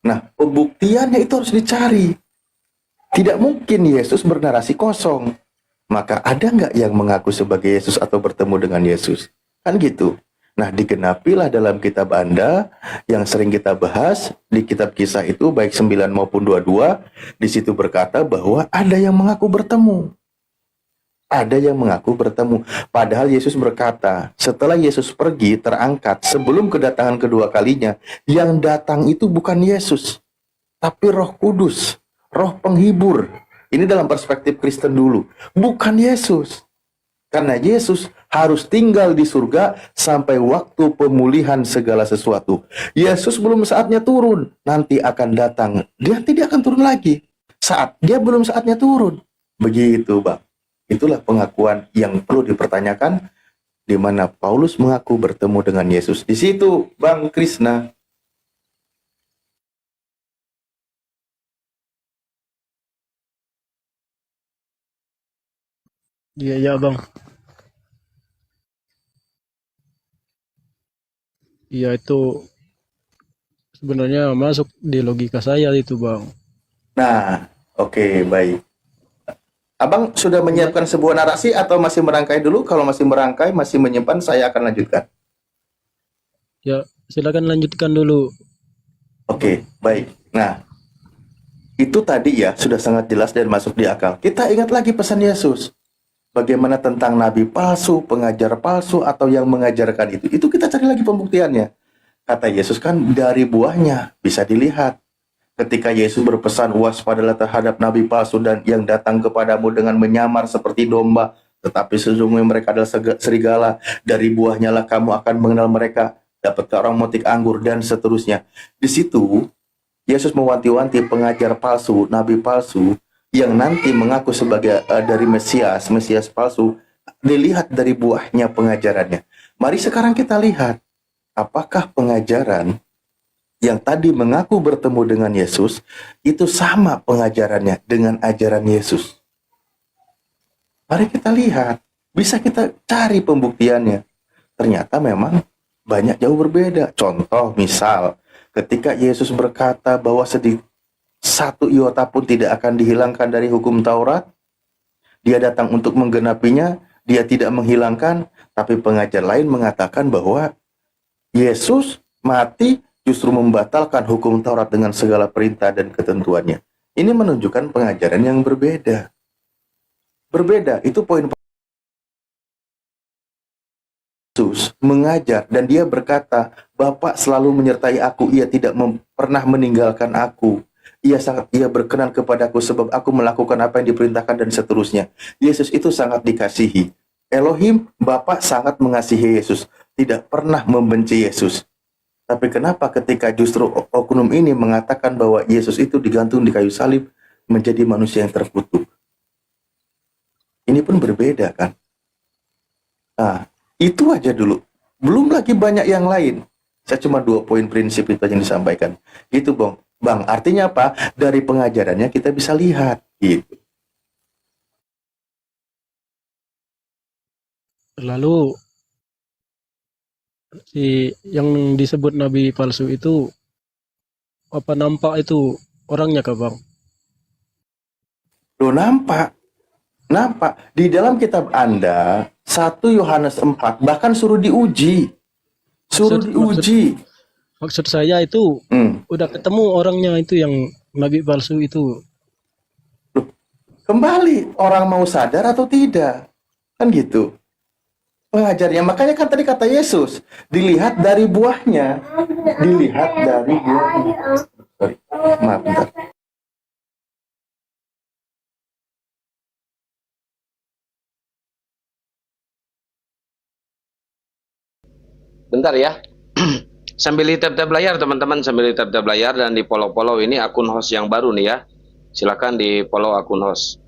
Nah, pembuktiannya itu harus dicari. Tidak mungkin Yesus bernarasi kosong. Maka ada nggak yang mengaku sebagai Yesus atau bertemu dengan Yesus? Kan gitu. Nah, digenapilah dalam kitab Anda yang sering kita bahas di kitab Kisah itu baik 9 maupun 22, di situ berkata bahwa ada yang mengaku bertemu. Ada yang mengaku bertemu. Padahal Yesus berkata, setelah Yesus pergi terangkat sebelum kedatangan kedua kalinya, yang datang itu bukan Yesus, tapi Roh Kudus, Roh Penghibur. Ini dalam perspektif Kristen dulu, bukan Yesus. Karena Yesus harus tinggal di surga sampai waktu pemulihan segala sesuatu. Yesus belum saatnya turun, nanti akan datang. Dia tidak akan turun lagi. Dia belum saatnya turun. Begitu, Bang. Itulah pengakuan yang perlu dipertanyakan, di mana Paulus mengaku bertemu dengan Yesus. Di situ, Bang Krisna. Iya, iya Bang. Iya itu sebenarnya masuk di logika saya itu Bang. Nah, oke, baik. Abang sudah Cuma menyiapkan sebuah narasi atau masih merangkai dulu? Kalau masih merangkai, masih menyimpan, saya akan lanjutkan. ya silakan lanjutkan dulu Bang. Oke, baik. Nah, itu tadi ya sudah sangat jelas dan masuk di akal. Kita ingat lagi pesan Yesus. Bagaimana tentang nabi palsu, pengajar palsu, atau yang mengajarkan itu. Itu kita cari lagi pembuktiannya. Kata Yesus kan dari buahnya bisa dilihat. Ketika Yesus berpesan, waspadalah terhadap nabi palsu dan yang datang kepadamu dengan menyamar seperti domba, tetapi sesungguhnya mereka adalah serigala. Dari buahnya lah kamu akan mengenal mereka. Dapatkah orang memetik anggur dan seterusnya. Di situ Yesus mewanti-wanti pengajar palsu, nabi palsu yang nanti mengaku sebagai dari Mesias palsu, dilihat dari buahnya pengajarannya. Mari sekarang kita lihat, apakah pengajaran yang tadi mengaku bertemu dengan Yesus itu sama pengajarannya dengan ajaran Yesus. Mari kita lihat, bisa kita cari pembuktiannya. Ternyata memang banyak jauh berbeda. Contoh misal, ketika Yesus berkata bahwa satu iota pun tidak akan dihilangkan dari hukum Taurat, dia datang untuk menggenapinya, dia tidak menghilangkan, tapi pengajar lain mengatakan bahwa Yesus mati justru membatalkan hukum Taurat dengan segala perintah dan ketentuannya. Ini menunjukkan pengajaran yang berbeda. Berbeda, itu poin Yesus mengajar dan dia berkata, Bapa selalu menyertai aku, ia tidak pernah meninggalkan aku. Ia berkenan kepadaku sebab aku melakukan apa yang diperintahkan dan seterusnya. Yesus itu sangat dikasihi. Elohim, Bapa sangat mengasihi Yesus, tidak pernah membenci Yesus. Tapi kenapa ketika justru oknum ini mengatakan bahwa Yesus itu digantung di kayu salib menjadi manusia yang terkutuk? Ini pun berbeda kan? Nah, itu aja dulu. Belum lagi banyak yang lain. Saya cuma 2 poin prinsip itu yang disampaikan. Gitu, Bang. Bang, artinya apa? Dari pengajarannya kita bisa lihat. Gitu. Lalu si yang disebut nabi palsu itu apa nampak itu orangnya kah Bang? Loh, nampak. Nampak. Di dalam kitab Anda, 1 Yohanes 4, bahkan suruh diuji. Suruh Maksud maksud diuji. maksud saya itu Hmm. udah ketemu orangnya itu yang nabi palsu itu. Loh, kembali, orang mau sadar atau tidak? Kan gitu. Pengajarnya, makanya kan tadi kata Yesus, dilihat dari buahnya. Dilihat dari buahnya. Sorry, maaf, bentar. Bentar ya. Sambil di tab-tab layar teman-teman, sambil di tab-tab layar dan di follow-follow ini akun host yang baru nih ya. Silakan di follow akun host.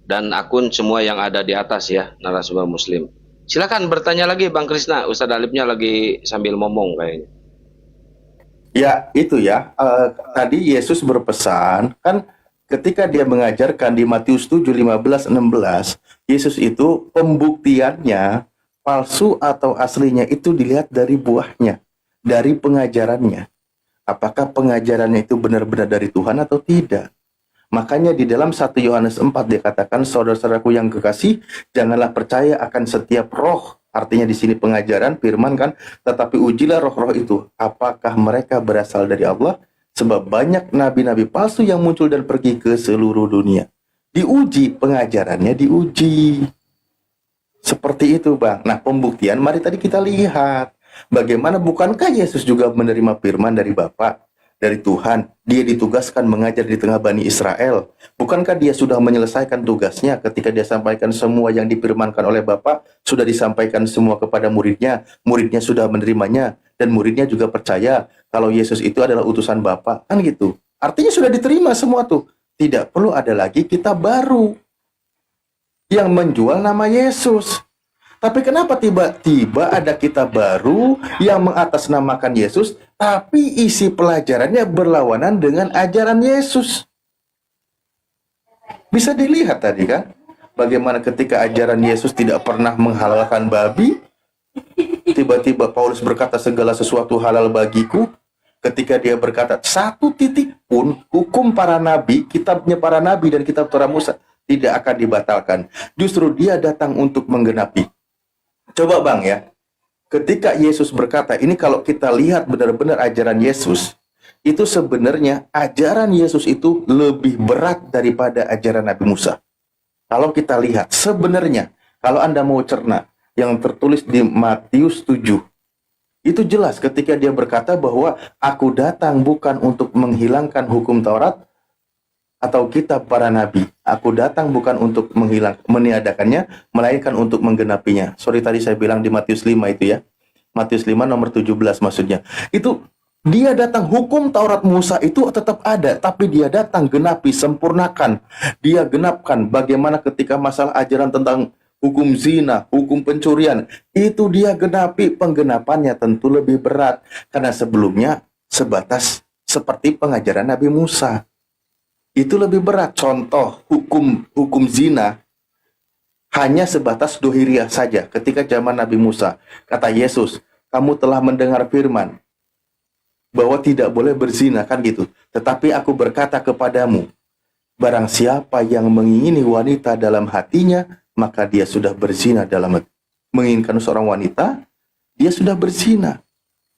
Dan akun semua yang ada di atas ya, narasumber muslim. Silakan bertanya lagi Bang Krisna, Ustadz Alipnya lagi sambil ngomong kayaknya. Ya, itu ya. Tadi Yesus berpesan, kan ketika dia mengajarkan di Matius 7, 15, 16, Yesus itu pembuktiannya, palsu atau aslinya itu dilihat dari buahnya, dari pengajarannya. apakah pengajarannya itu benar-benar dari Tuhan atau tidak. Makanya di dalam 1 Yohanes 4 dikatakan, saudara-saudaraku yang kekasih, janganlah percaya akan setiap roh. Artinya di sini pengajaran, firman kan, tetapi ujilah roh-roh itu, apakah mereka berasal dari Allah? Sebab banyak nabi-nabi palsu yang muncul dan pergi ke seluruh dunia. Diuji, pengajarannya diuji. Seperti itu, Bang. Nah, pembuktian, mari tadi kita lihat. Bagaimana bukankah Yesus juga menerima firman dari Bapa, dari Tuhan? Dia ditugaskan mengajar di tengah Bani Israel. Bukankah dia sudah menyelesaikan tugasnya ketika dia sampaikan semua yang difirmankan oleh Bapa, sudah disampaikan semua kepada muridnya, muridnya sudah menerimanya, dan muridnya juga percaya kalau Yesus itu adalah utusan Bapa, kan gitu. Artinya sudah diterima semua tuh. Tidak perlu ada lagi kitab baru yang menjual nama Yesus. Tapi kenapa tiba-tiba ada kitab baru yang mengatasnamakan Yesus, tapi isi pelajarannya berlawanan dengan ajaran Yesus? Bisa dilihat tadi kan, bagaimana ketika ajaran Yesus tidak pernah menghalalkan babi, tiba-tiba Paulus berkata segala sesuatu halal bagiku. Ketika dia berkata satu titik pun hukum para nabi, kitabnya para nabi dan kitab Torah Musa tidak akan dibatalkan. Justru dia datang untuk menggenapi. Coba Bang ya, ketika Yesus berkata, ini kalau kita lihat benar-benar ajaran Yesus, itu sebenarnya ajaran Yesus itu lebih berat daripada ajaran Nabi Musa. Kalau kita lihat, sebenarnya, kalau Anda mau cerna, yang tertulis di Matius 7, itu jelas ketika dia berkata bahwa aku datang bukan untuk menghilangkan hukum Taurat atau kitab para nabi. Aku datang bukan untuk meniadakannya, melainkan untuk menggenapinya. Sorry tadi saya bilang di Matius 5 itu ya. Matius 5 nomor 17 maksudnya. Itu dia datang, hukum Taurat Musa itu tetap ada, tapi dia datang genapi, sempurnakan. Dia genapkan bagaimana ketika masalah ajaran tentang hukum zina, hukum pencurian, itu dia genapi, penggenapannya tentu lebih berat. Karena sebelumnya sebatas seperti pengajaran Nabi Musa. Itu lebih berat. Contoh hukum zina hanya sebatas dohiriah saja. Ketika zaman Nabi Musa, kata Yesus, kamu telah mendengar firman bahwa tidak boleh berzina, kan gitu. Tetapi aku berkata kepadamu, barang siapa yang mengingini wanita dalam hatinya, maka dia sudah berzina dalam hati. Menginginkan seorang wanita, dia sudah berzina.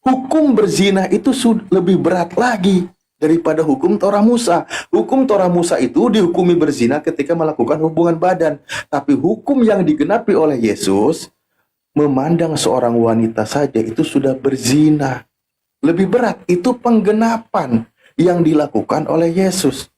Hukum berzina itu lebih berat lagi daripada hukum Torah Musa. Hukum Torah Musa itu dihukumi berzina ketika melakukan hubungan badan. Tapi hukum yang digenapi oleh Yesus, memandang seorang wanita saja itu sudah berzina. Lebih berat, itu penggenapan yang dilakukan oleh Yesus.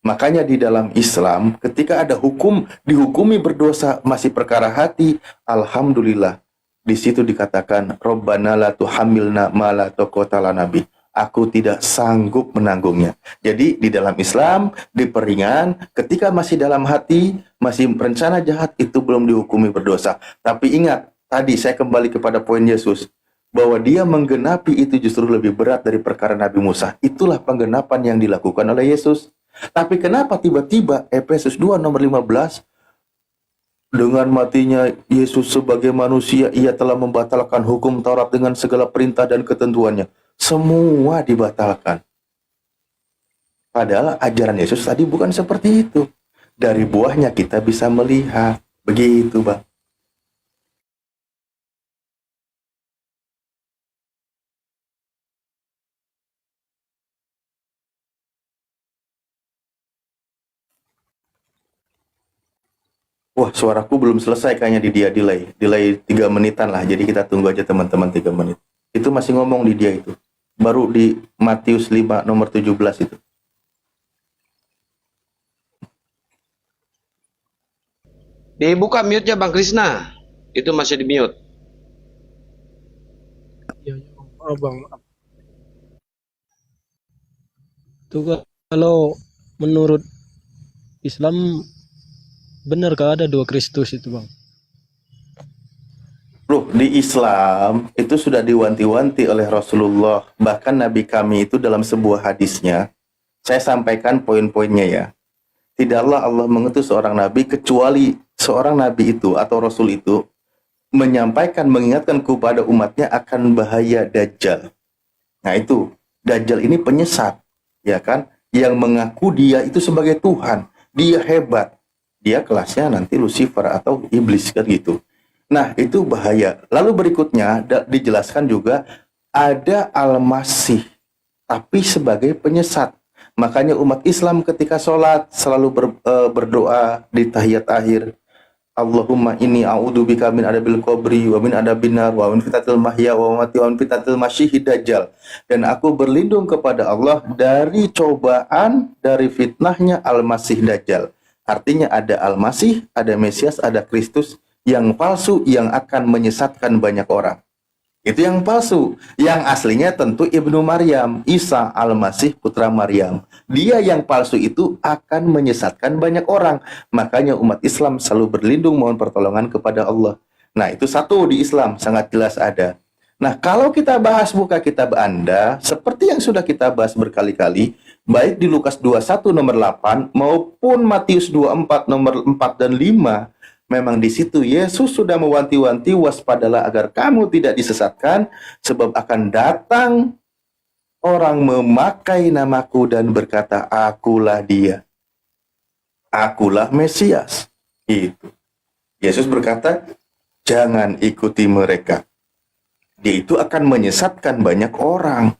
Makanya di dalam Islam, ketika ada hukum, dihukumi berdosa masih perkara hati, alhamdulillah. Di situ dikatakan, Rabbana la tuhammilna ma la taqata lana bih. Aku tidak sanggup menanggungnya. Jadi di dalam Islam diperingan ketika masih dalam hati, masih rencana jahat, itu belum dihukumi berdosa. Tapi ingat, tadi saya kembali kepada poin Yesus, bahwa dia menggenapi itu justru lebih berat dari perkara Nabi Musa. Itulah penggenapan yang dilakukan oleh Yesus. Tapi kenapa tiba-tiba Efesus 2 nomor 15, dengan matinya Yesus sebagai manusia, ia telah membatalkan hukum Taurat dengan segala perintah dan ketentuannya. Semua dibatalkan. Padahal ajaran Yesus tadi bukan seperti itu. Dari buahnya kita bisa melihat. Begitu, Bang. Wah, suaraku belum selesai kayaknya di dia, delay 3 menitan lah. Jadi kita tunggu aja teman-teman 3 menit. Itu masih ngomong di dia itu. Baru di Matius 5 nomor 17 itu. Dibuka mute-nya Bang Krisna. Itu masih di mute. Ya, abang. Itu kalau menurut Islam, benarkah ada 2 Kristus itu, Bang? Loh, di Islam itu sudah diwanti-wanti oleh Rasulullah. Bahkan Nabi kami itu dalam sebuah hadisnya, saya sampaikan poin-poinnya ya. Tidaklah Allah mengutus seorang Nabi kecuali seorang Nabi itu atau Rasul itu menyampaikan, mengingatkan kepada umatnya akan bahaya Dajjal. Nah itu, Dajjal ini penyesat, ya kan? Yang mengaku dia itu sebagai Tuhan, dia hebat, dia kelasnya nanti Lucifer atau iblis kan gitu. Nah, itu bahaya. Lalu berikutnya dijelaskan juga ada Al-Masih, tapi sebagai penyesat. Makanya umat Islam ketika sholat selalu berdoa di tahiyat akhir, Allahumma inni a'udzubika min adabil qabri wa min adabin nar wa min fitnatil mahya wa mamati wa min fitnatil masyihid dajjal. Dan aku berlindung kepada Allah dari cobaan, dari fitnahnya Al-Masih Dajjal. Artinya ada Al-Masih, ada Mesias, ada Kristus yang palsu yang akan menyesatkan banyak orang. Itu yang palsu. Yang aslinya tentu Ibnu Maryam, Isa Al-Masih putra Maryam. Dia yang palsu itu akan menyesatkan banyak orang. Makanya umat Islam selalu berlindung mohon pertolongan kepada Allah. Nah, itu satu di Islam, sangat jelas ada. Nah, kalau kita bahas buka kitab Anda, seperti yang sudah kita bahas berkali-kali, baik di Lukas 21 nomor 8 maupun Matius 24 nomor 4 dan 5, memang di situ Yesus sudah mewanti-wanti, waspadalah agar kamu tidak disesatkan, sebab akan datang orang memakai namaku dan berkata, akulah dia, akulah Mesias. Itu. Yesus berkata, jangan ikuti mereka. Dia itu akan menyesatkan banyak orang.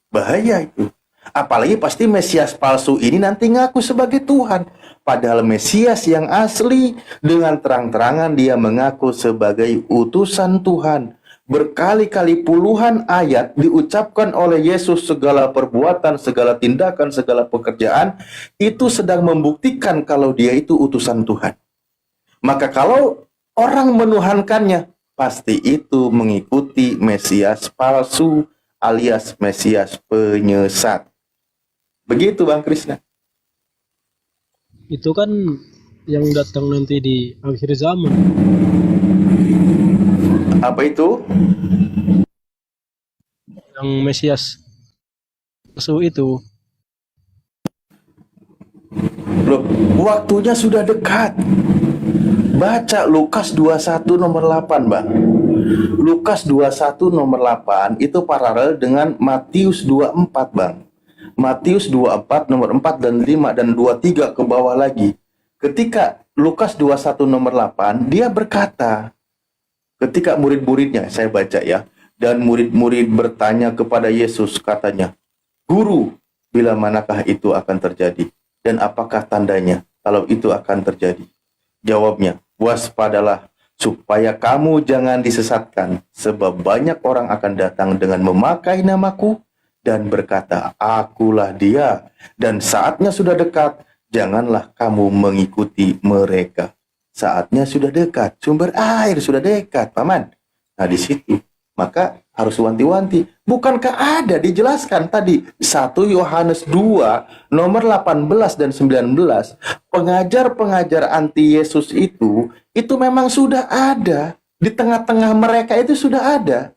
Bahaya itu. Apalagi pasti Mesias palsu ini nanti ngaku sebagai Tuhan. Padahal Mesias yang asli dengan terang-terangan dia mengaku sebagai utusan Tuhan. Berkali-kali puluhan ayat diucapkan oleh Yesus, segala perbuatan, segala tindakan, segala pekerjaan itu sedang membuktikan kalau dia itu utusan Tuhan. Maka kalau orang menuhankannya, pasti itu mengikuti Mesias palsu alias Mesias penyesat. Begitu Bang Krisna. Itu kan yang datang nanti di akhir zaman. Apa itu? Yang Mesias palsu itu. Loh, waktunya sudah dekat. Baca Lukas 21 nomor 8, Bang. Lukas 21 nomor 8 itu paralel dengan Matius 24, Bang. Matius 24 nomor 4 dan 5 dan 23 ke bawah lagi. Ketika Lukas 21 nomor 8, dia berkata, ketika murid-muridnya, saya baca ya, dan murid-murid bertanya kepada Yesus, katanya, Guru, bila manakah itu akan terjadi? Dan apakah tandanya kalau itu akan terjadi? Jawabnya, waspadalah supaya kamu jangan disesatkan, sebab banyak orang akan datang dengan memakai namaku dan berkata, akulah dia, dan saatnya sudah dekat, janganlah kamu mengikuti mereka. Saatnya sudah dekat, sumber air sudah dekat, Paman. Nah, di situ, maka harus wanti-wanti. Bukankah ada dijelaskan tadi 1 Yohanes 2 nomor 18 dan 19, pengajar-pengajar anti Yesus itu memang sudah ada. Di tengah-tengah mereka itu sudah ada.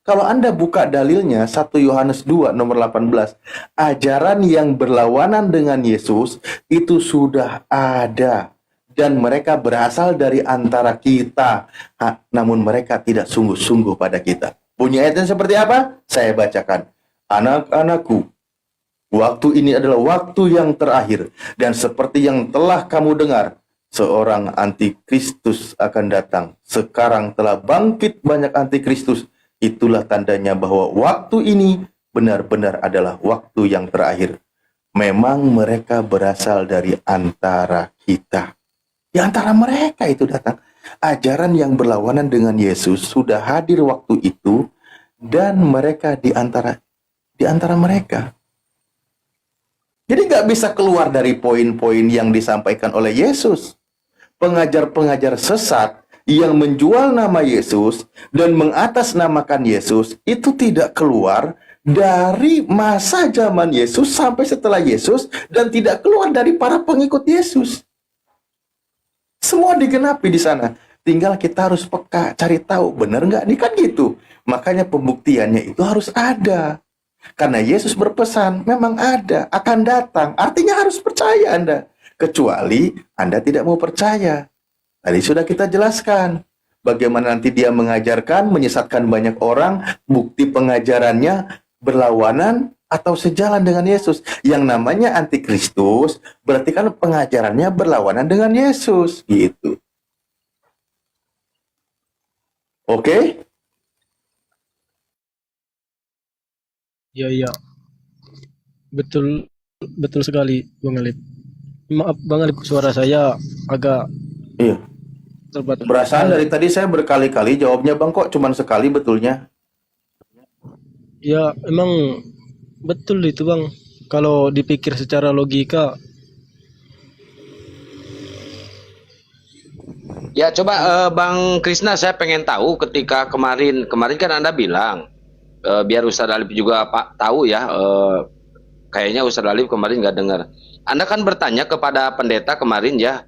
Kalau Anda buka dalilnya 1 Yohanes 2 nomor 18, ajaran yang berlawanan dengan Yesus itu sudah ada. Dan mereka berasal dari antara kita. Namun mereka tidak sungguh-sungguh pada kita. Bunyi ayatnya seperti apa? Saya bacakan. Anak-anakku, waktu ini adalah waktu yang terakhir. Dan seperti yang telah kamu dengar, seorang antikristus akan datang. Sekarang telah bangkit banyak antikristus. Itulah tandanya bahwa waktu ini benar-benar adalah waktu yang terakhir. Memang mereka berasal dari antara kita. Di antara mereka itu datang. Ajaran yang berlawanan dengan Yesus sudah hadir waktu itu, dan mereka di antara mereka. Jadi nggak bisa keluar dari poin-poin yang disampaikan oleh Yesus. Pengajar-pengajar sesat yang menjual nama Yesus dan mengatasnamakan Yesus itu tidak keluar dari masa zaman Yesus sampai setelah Yesus, dan tidak keluar dari para pengikut Yesus. Semua digenapi di sana. Tinggal kita harus peka, cari tahu benar nggak nih, kan gitu. Makanya pembuktiannya itu harus ada. Karena Yesus berpesan, memang ada, akan datang. Artinya harus percaya Anda. Kecuali Anda tidak mau percaya. Tadi sudah kita jelaskan bagaimana nanti dia mengajarkan, menyesatkan banyak orang. Bukti pengajarannya berlawanan atau sejalan dengan Yesus. Yang namanya antikristus berarti kan pengajarannya berlawanan dengan Yesus gitu. Oke? Ya, ya, betul, betul sekali, Bang Alip. Maaf, Bang Alip, suara saya agak Iya. terbatas. Perasaan dari tadi saya berkali-kali jawabnya Bang, kok cuman sekali betulnya. Ya, emang betul itu, Bang. Kalau dipikir secara logika, Ya coba Bang Krisna, saya pengen tahu ketika kemarin kan Anda bilang biar Ustadz Alif juga Pak tahu ya, kayaknya Ustadz Alif kemarin nggak dengar. Anda kan bertanya kepada pendeta kemarin ya,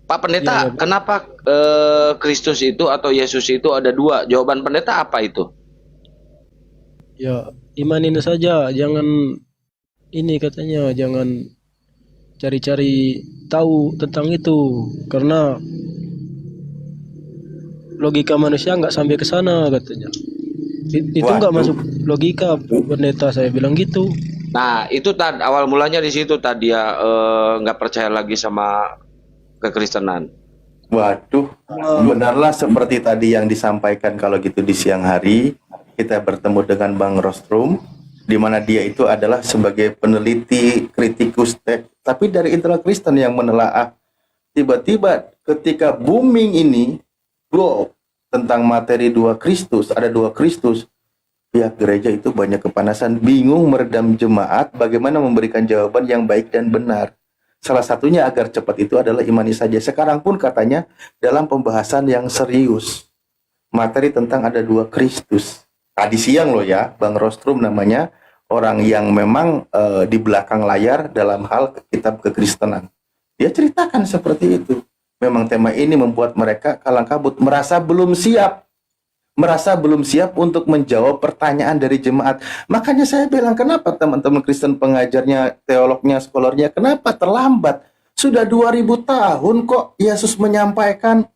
Pak Pendeta, ya, ya, kenapa Kristus itu atau Yesus itu ada dua? Jawaban pendeta apa itu? ya, imanin saja, jangan ini katanya, jangan cari-cari tahu tentang itu, karena logika manusia nggak sampai ke sana katanya. Itu nggak Waduh. masuk logika, pendeta, saya bilang gitu. Nah, itu awal mulanya di situ tadi ya, nggak percaya lagi sama kekristenan. Waduh, benarlah seperti tadi yang disampaikan kalau gitu di siang hari kita bertemu dengan Bang Rostrum, di mana dia itu adalah sebagai peneliti kritikus teks, tapi dari internal Kristen yang menelaah. Tiba-tiba ketika booming ini, glow tentang materi dua Kristus, ada dua Kristus, pihak gereja itu banyak kepanasan, bingung meredam jemaat, bagaimana memberikan jawaban yang baik dan benar. Salah satunya agar cepat itu adalah imani saja. Sekarang pun katanya dalam pembahasan yang serius, materi tentang ada dua Kristus. Tadi siang loh ya, Bang Rostrum namanya, orang yang memang di belakang layar dalam hal kitab kekristenan. Dia ceritakan seperti itu. Memang tema ini membuat mereka kalang kabut, merasa belum siap untuk menjawab pertanyaan dari jemaat. Makanya saya bilang, kenapa teman-teman Kristen pengajarnya, teolognya, scholarnya, kenapa terlambat? Sudah 2000 tahun kok Yesus menyampaikan.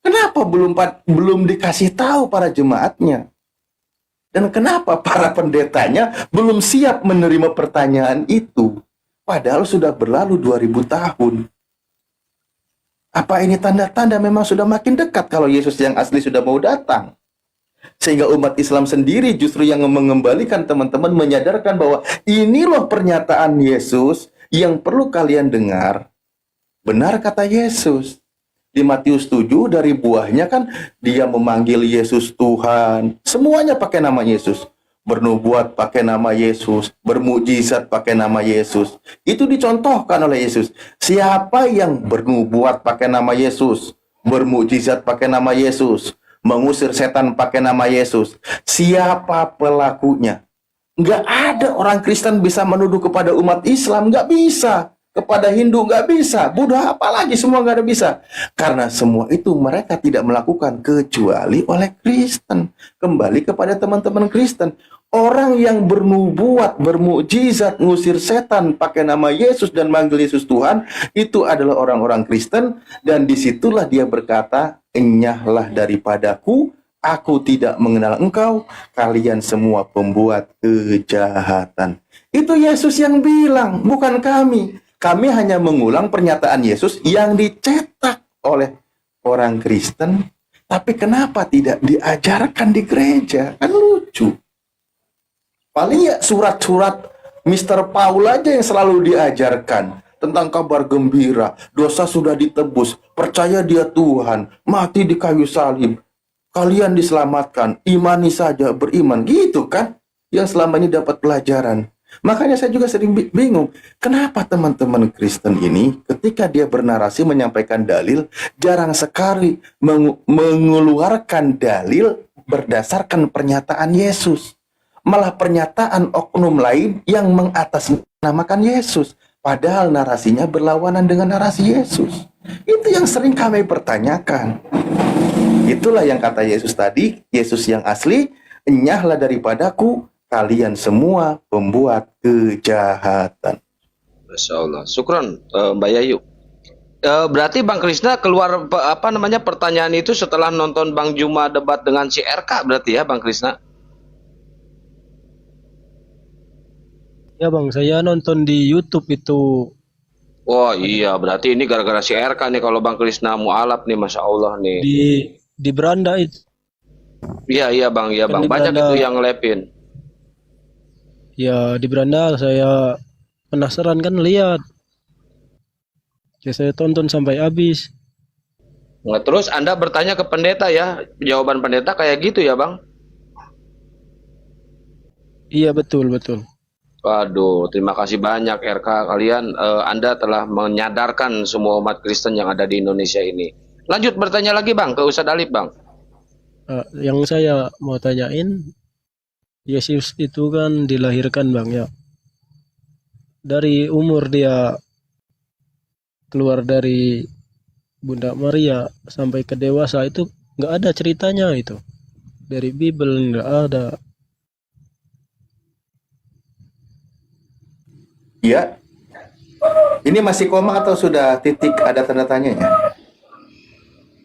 Kenapa belum dikasih tahu para jemaatnya? Dan kenapa para pendetanya belum siap menerima pertanyaan itu? Padahal sudah berlalu 2000 tahun. Apa ini tanda-tanda memang sudah makin dekat kalau Yesus yang asli sudah mau datang? Sehingga umat Islam sendiri justru yang mengembalikan teman-teman, menyadarkan bahwa ini loh pernyataan Yesus yang perlu kalian dengar. Benar kata Yesus. Di Matius 7 dari buahnya kan dia memanggil Yesus Tuhan. Semuanya pakai nama Yesus. Bernubuat pakai nama Yesus, bermukjizat pakai nama Yesus. Itu dicontohkan oleh Yesus. Siapa yang bernubuat pakai nama Yesus, bermukjizat pakai nama Yesus, mengusir setan pakai nama Yesus, siapa pelakunya? Nggak ada orang Kristen bisa menuduh kepada umat Islam, nggak bisa. Kepada Hindu nggak bisa, Buddha apalagi, semua nggak ada bisa. Karena semua itu mereka tidak melakukan kecuali oleh Kristen. Kembali kepada teman-teman Kristen. Orang yang bernubuat, bermukjizat, ngusir setan pakai nama Yesus dan manggil Yesus Tuhan, itu adalah orang-orang Kristen. Dan disitulah dia berkata, enyahlah daripadaku, aku tidak mengenal engkau, kalian semua pembuat kejahatan. Itu Yesus yang bilang, bukan kami. Kami hanya mengulang pernyataan Yesus yang dicetak oleh orang Kristen. Tapi kenapa tidak diajarkan di gereja? Kan lucu. Paling ya surat-surat Mr. Paul aja yang selalu diajarkan tentang kabar gembira, dosa sudah ditebus, percaya dia Tuhan, mati di kayu salib, kalian diselamatkan, imani saja, beriman, gitu kan? Yang selama ini dapat pelajaran. Makanya saya juga sering bingung, kenapa teman-teman Kristen ini ketika dia bernarasi menyampaikan dalil, jarang sekali mengeluarkan dalil berdasarkan pernyataan Yesus. Malah pernyataan oknum lain yang mengatasnamakan Yesus. Padahal narasinya berlawanan dengan narasi Yesus. Itu yang sering kami pertanyakan. Itulah yang kata Yesus tadi, Yesus yang asli, enyahlah daripadaku, kalian semua pembuat kejahatan. Masya Allah. Syukron, Mbak Yayu. Berarti Bang Krisna keluar pertanyaan itu setelah nonton Bang Juma debat dengan si RK berarti ya Bang Krisna? Ya bang, saya nonton di YouTube itu. Wah Ada iya, berarti ini gara-gara si RK nih kalau Bang Krisna mualaf nih, Masya Allah nih. di beranda itu Iya kan bang, di banyak beranda. itu yang ngelepin. Ya di beranda saya penasaran kan lihat. Ya saya tonton sampai habis. Nah, terus Anda bertanya ke pendeta ya, jawaban pendeta kayak gitu ya bang? Iya betul betul. Waduh, terima kasih banyak RK kalian. Anda telah menyadarkan semua umat Kristen yang ada di Indonesia ini. Lanjut bertanya lagi bang, ke Ustadz Alif bang. Yang saya mau tanyain, Yesus itu kan dilahirkan bang ya. Dari umur dia keluar dari Bunda Maria sampai ke dewasa itu nggak ada ceritanya itu. Dari Bible nggak ada. Iya, ini masih koma atau sudah titik ada tanda tanyanya?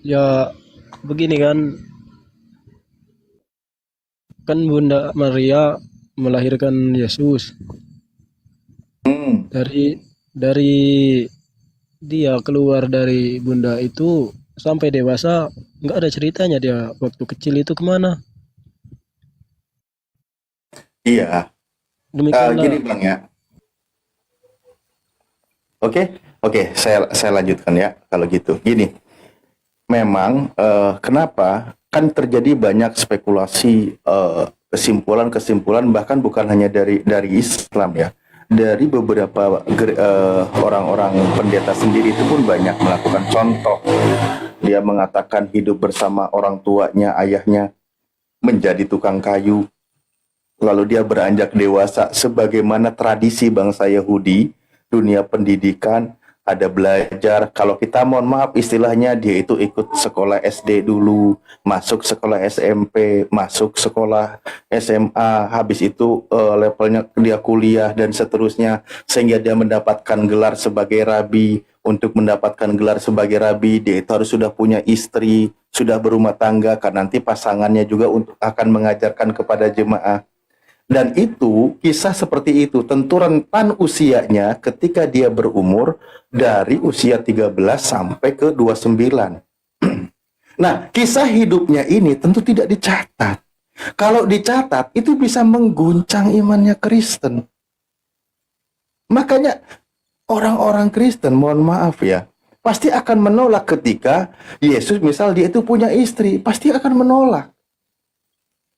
Ya begini kan, kan Bunda Maria melahirkan Yesus Hmm, dari dia keluar dari bunda itu sampai dewasa nggak ada ceritanya dia waktu kecil itu kemana. iya. Gini Demikianlah. Bang ya. Oke, oke, saya lanjutkan ya kalau gitu. Gini, memang kenapa kan terjadi banyak spekulasi kesimpulan-kesimpulan bahkan bukan hanya dari Islam ya. Dari beberapa orang-orang pendeta sendiri itu pun banyak melakukan contoh. Dia mengatakan hidup bersama orang tuanya, ayahnya menjadi tukang kayu. Lalu dia beranjak dewasa sebagaimana tradisi bangsa Yahudi, dunia pendidikan, ada belajar. Kalau kita mohon maaf istilahnya dia itu ikut sekolah SD dulu, masuk sekolah SMP, masuk sekolah SMA, habis itu levelnya dia kuliah dan seterusnya sehingga dia mendapatkan gelar sebagai rabi. Untuk mendapatkan gelar sebagai rabi, dia itu harus sudah punya istri, sudah berumah tangga, karena nanti pasangannya juga untuk akan mengajarkan kepada jemaah. Dan itu kisah seperti itu, tentu rentan usianya ketika dia berumur dari usia 13 sampai ke 29. Nah, kisah hidupnya ini tentu tidak dicatat. Kalau dicatat, itu bisa mengguncang imannya Kristen. Makanya orang-orang Kristen, mohon maaf ya, pasti akan menolak ketika Yesus misal dia itu punya istri, pasti akan menolak.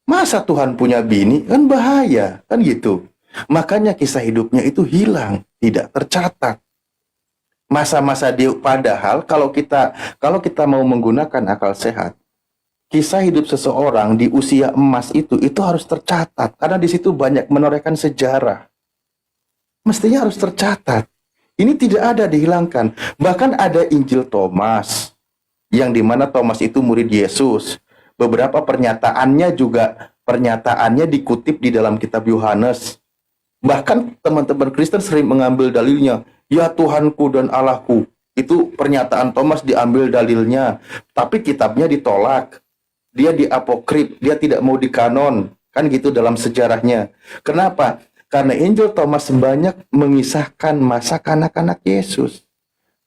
Masa Tuhan punya bini? Kan bahaya, kan gitu. Makanya kisah hidupnya itu hilang, tidak tercatat. Masa-masa dia padahal kalau kita mau menggunakan akal sehat, kisah hidup seseorang di usia emas itu harus tercatat karena di situ banyak menorehkan sejarah. Mestinya harus tercatat. Ini tidak ada dihilangkan. Bahkan ada Injil Thomas yang dimana Thomas itu murid Yesus. Beberapa pernyataannya dikutip di dalam kitab Yohanes. Bahkan teman-teman Kristen sering mengambil dalilnya, ya Tuhanku dan Allahku. Itu pernyataan Thomas diambil dalilnya, tapi kitabnya ditolak. Dia diapokrif, dia tidak mau dikanon. Kan gitu dalam sejarahnya. Kenapa? Karena Injil Thomas banyak mengisahkan masa kanak-kanak Yesus.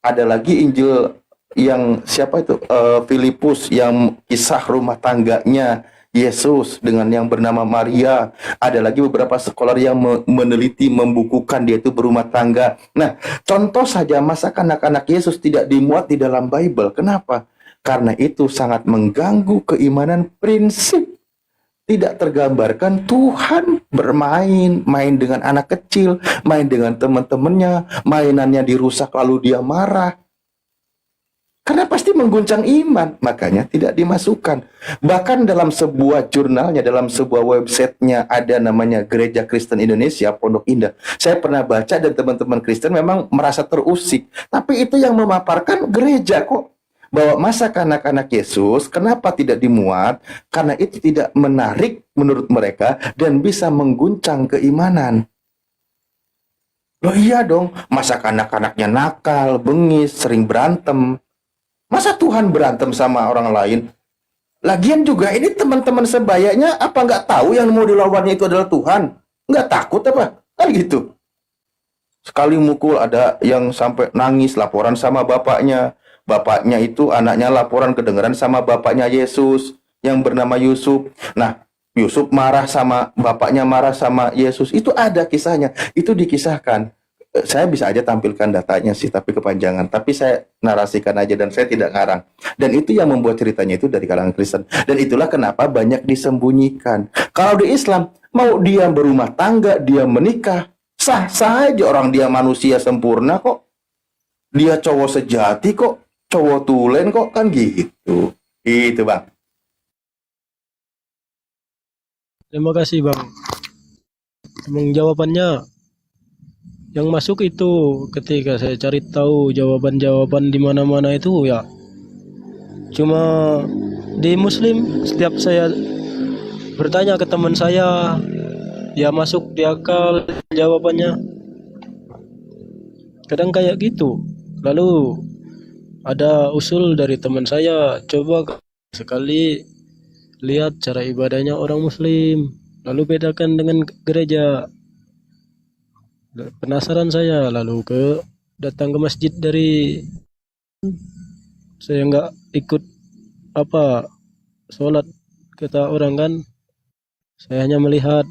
Ada lagi Injil yang siapa itu? Filipus yang kisah rumah tangganya Yesus dengan yang bernama Maria. Ada lagi beberapa sekolah yang meneliti, membukukan dia itu berumah tangga. Nah, contoh saja masa kanak-kanak Yesus tidak dimuat di dalam Bible. Kenapa? Karena itu sangat mengganggu keimanan prinsip. Tidak tergambarkan Tuhan main dengan anak kecil, main dengan teman-temannya, mainannya dirusak lalu dia marah. Karena pasti mengguncang iman, makanya tidak dimasukkan. Bahkan dalam sebuah jurnalnya, dalam sebuah websitenya ada namanya Gereja Kristen Indonesia, Pondok Indah. Saya pernah baca dan teman-teman Kristen memang merasa terusik. Tapi itu yang memaparkan gereja kok. Bahwa masa kanak-kanak Yesus, kenapa tidak dimuat? Karena itu tidak menarik menurut mereka dan bisa mengguncang keimanan. Loh iya dong, masa kanak-kanaknya nakal, bengis, sering berantem. Masa Tuhan berantem sama orang lain? Lagian juga ini teman-teman sebayanya apa nggak tahu yang mau dilawannya itu adalah Tuhan? Nggak takut apa? Kan gitu. Sekali mukul ada yang sampai nangis laporan sama bapaknya. Bapaknya itu anaknya laporan kedengeran sama bapaknya Yesus yang bernama Yusuf. Nah, Yusuf marah sama bapaknya, marah sama Yesus. Itu ada kisahnya. Itu dikisahkan. Saya bisa aja tampilkan datanya sih, tapi kepanjangan. Tapi saya narasikan aja dan saya tidak ngarang. Dan itu yang membuat ceritanya itu dari kalangan Kristen. Dan itulah kenapa banyak disembunyikan. Kalau di Islam, mau dia berumah tangga, dia menikah, sah-sah aja, orang dia manusia sempurna kok. Dia cowok sejati kok, cowok tulen kok, kan gitu. Itu Bang. Terima kasih Bang. Emang jawabannya yang masuk itu ketika saya cari tahu jawaban-jawaban di mana-mana itu ya cuma di Muslim. Setiap saya bertanya ke teman saya, ya masuk di akal jawabannya. Kadang kayak gitu. Lalu ada usul dari teman saya, coba sekali lihat cara ibadahnya orang Muslim, lalu bedakan dengan gereja. Penasaran saya, lalu datang ke masjid dari saya nggak ikut apa sholat kata orang kan, saya hanya melihat.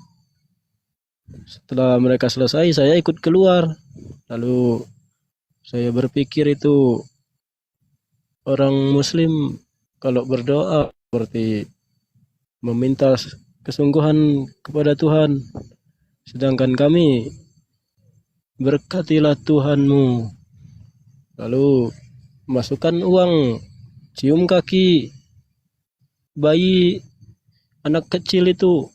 Setelah mereka selesai, saya ikut keluar. Lalu saya berpikir itu orang Muslim kalau berdoa seperti meminta kesungguhan kepada Tuhan, sedangkan kami berkatilah Tuhanmu. Lalu masukkan uang, cium kaki bayi anak kecil itu,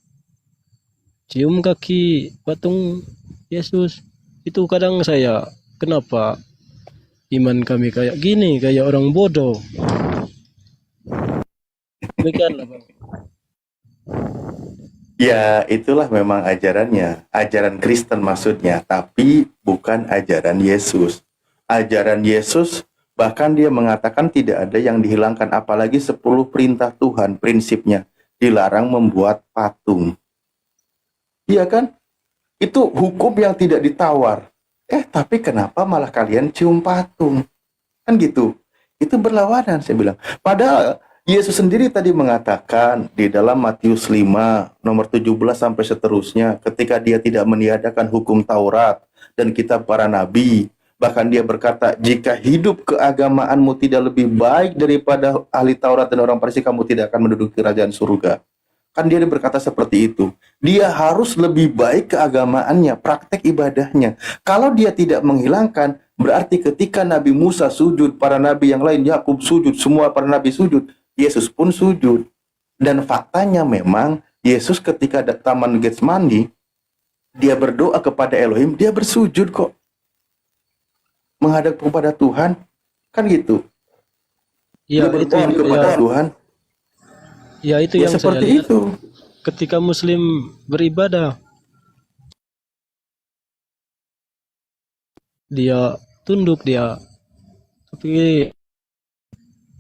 cium kaki patung Yesus. Itu kadang saya, kenapa iman kami kayak gini, kayak orang bodoh. Demikianlah Bang. Ya, itulah memang ajarannya. Ajaran Kristen maksudnya, tapi bukan ajaran Yesus. Ajaran Yesus, bahkan dia mengatakan tidak ada yang dihilangkan, apalagi 10 perintah Tuhan, prinsipnya. Dilarang membuat patung. Iya kan? Itu hukum yang tidak ditawar. Tapi kenapa malah kalian cium patung? Kan gitu. Itu berlawanan, saya bilang. Padahal Yesus sendiri tadi mengatakan di dalam Matius 5 nomor 17 sampai seterusnya, ketika dia tidak meniadakan hukum Taurat dan kitab para nabi, bahkan dia berkata, jika hidup keagamaanmu tidak lebih baik daripada ahli Taurat dan orang Farisi, kamu tidak akan menduduki kerajaan surga. Kan dia berkata seperti itu. Dia harus lebih baik keagamaannya, praktek ibadahnya. Kalau dia tidak menghilangkan, berarti ketika Nabi Musa sujud, para nabi yang lain, Yakub sujud, semua para nabi sujud, Yesus pun sujud. Dan faktanya memang Yesus ketika ada taman Getsemani, dia berdoa kepada Elohim, dia bersujud kok. Menghadap kepada Tuhan, kan gitu. Ya, Dia berdoa kepada Tuhan. Ya itu Ya yang saya seperti lihat itu. ketika Muslim beribadah. Dia tunduk dia. Tapi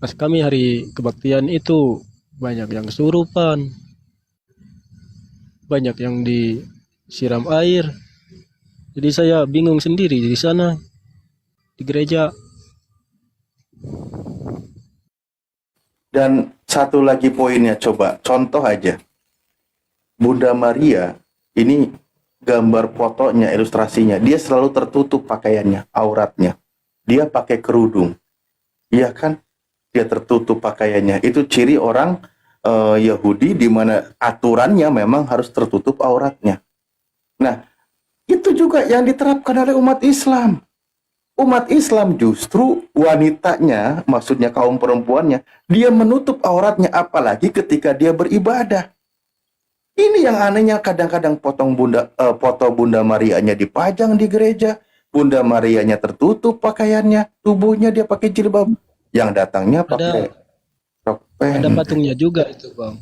pas kami hari kebaktian itu banyak yang kesurupan, banyak yang disiram air. Jadi saya bingung sendiri di sana di gereja. Dan satu lagi poinnya, coba contoh aja. Bunda Maria, ini gambar fotonya, ilustrasinya, dia selalu tertutup pakaiannya, auratnya. Dia pakai kerudung. Iya kan? Dia tertutup pakaiannya. Itu ciri orang Yahudi di mana aturannya memang harus tertutup auratnya. Nah, itu juga yang diterapkan oleh umat Islam. Umat Islam justru wanitanya, maksudnya kaum perempuannya, dia menutup auratnya apalagi ketika dia beribadah. Ini yang anehnya, kadang-kadang foto Bunda Marianya dipajang di gereja, Bunda Marianya tertutup pakaiannya, tubuhnya dia pakai jilbab. Yang datangnya pakai rok Ada pendek. patungnya juga itu Bang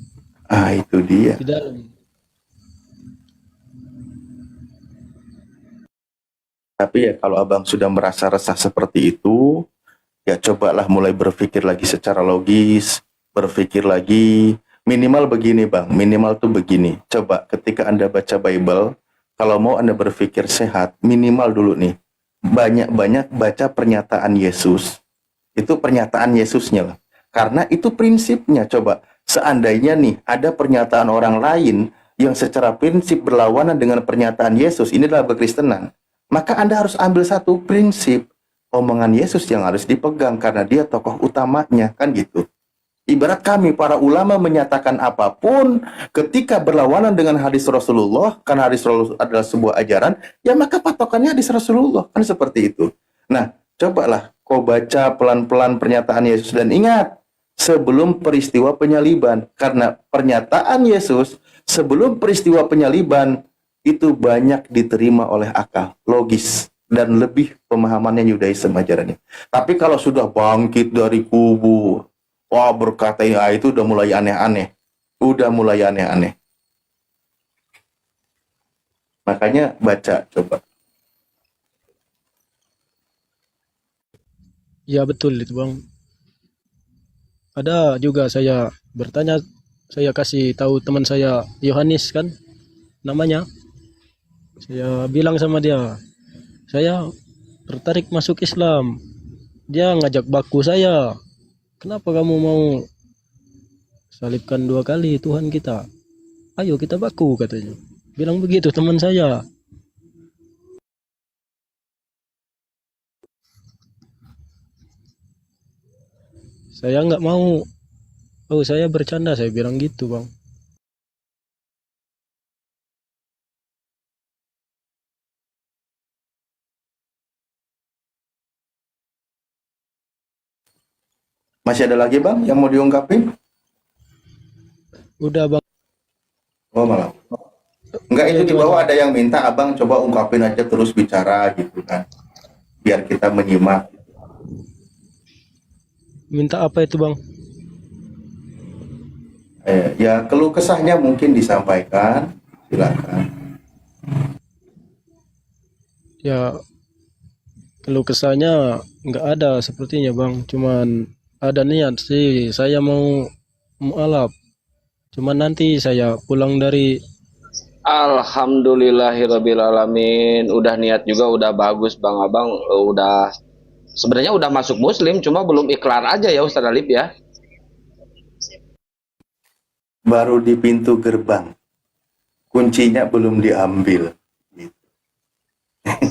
Itu dia. di dalam. Tapi ya kalau abang sudah merasa resah seperti itu, ya cobalah mulai berpikir lagi secara logis, berpikir lagi, minimal begini bang, minimal tuh begini. Coba ketika Anda baca Bible, Kalau mau Anda berpikir sehat, minimal dulu nih, banyak-banyak baca pernyataan Yesus. Itu pernyataan Yesusnya lah. Karena itu prinsipnya. Coba, seandainya nih ada pernyataan orang lain yang secara prinsip berlawanan dengan pernyataan Yesus, ini adalah kekristenan, maka Anda harus ambil satu prinsip. Omongan Yesus yang harus dipegang karena dia tokoh utamanya, kan gitu. Ibarat kami, para ulama menyatakan apapun ketika berlawanan dengan hadis Rasulullah, karena hadis Rasulullah adalah sebuah ajaran, ya maka patokannya hadis Rasulullah. Kan seperti itu. Nah, cobalah kau baca pelan-pelan pernyataan Yesus dan ingat, sebelum peristiwa penyaliban. Karena pernyataan Yesus sebelum peristiwa penyaliban itu banyak diterima oleh akal, logis, dan lebih pemahamannya Yudaisme ajarannya. Tapi kalau sudah bangkit dari kubur, wah berkata ya itu udah mulai aneh-aneh. Udah mulai aneh-aneh. Makanya baca coba. Ya betul itu bang. Ada juga saya bertanya, saya kasih tahu teman saya Yohanes kan namanya. Saya bilang sama dia, saya tertarik masuk Islam. Dia ngajak baku saya. Kenapa kamu mau salibkan 2 kali Tuhan kita? Ayo kita baku katanya. Bilang begitu teman saya. Saya nggak mau. Oh saya bercanda, saya bilang gitu bang. Masih ada lagi bang yang mau diungkapin? Udah bang. Oh malam. Enggak, itu di bawah ada yang minta abang coba ungkapin aja terus bicara gitu kan. Biar kita menyimak. Minta apa itu bang? Ya keluh kesahnya mungkin disampaikan. Silakan. Ya keluh kesahnya nggak ada sepertinya bang. Cuman ada niat sih saya mau mualaf. Cuman nanti saya pulang dari Alhamdulillahirrabbilalamin. Udah niat juga udah bagus Bang Abang. Udah sebenarnya udah masuk Muslim, cuma belum ikrar aja ya Ustaz Alif ya. Baru di pintu gerbang. Kuncinya belum diambil.